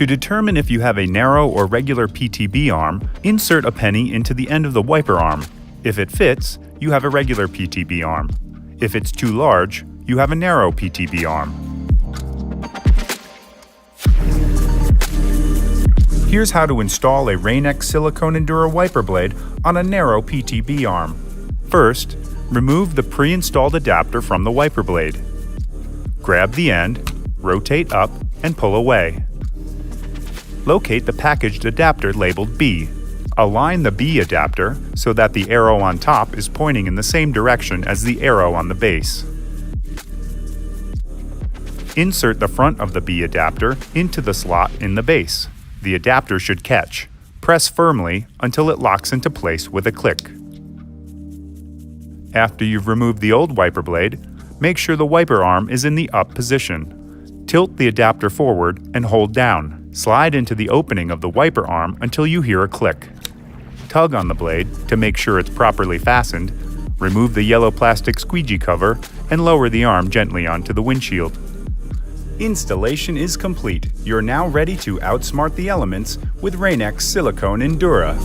To determine if you have a narrow or regular PTB arm, insert a penny into the end of the wiper arm. If it fits, you have a regular PTB arm. If it's too large, you have a narrow PTB arm. Here's how to install a Rain-X Silicone Endura wiper blade on a narrow PTB arm. First, remove the pre-installed adapter from the wiper blade. Grab the end, rotate up, and pull away. Locate the packaged adapter labeled B. Align the B adapter so that the arrow on top is pointing in the same direction as the arrow on the base. Insert the front of the B adapter into the slot in the base. The adapter should catch. Press firmly until it locks into place with a click. After you've removed the old wiper blade, make sure the wiper arm is in the up position. Tilt the adapter forward and hold down. Slide into the opening of the wiper arm until you hear a click. Tug on the blade to make sure it's properly fastened, remove the yellow plastic squeegee cover, and lower the arm gently onto the windshield. Installation is complete. You're now ready to outsmart the elements with Rain-X Silicone Endura.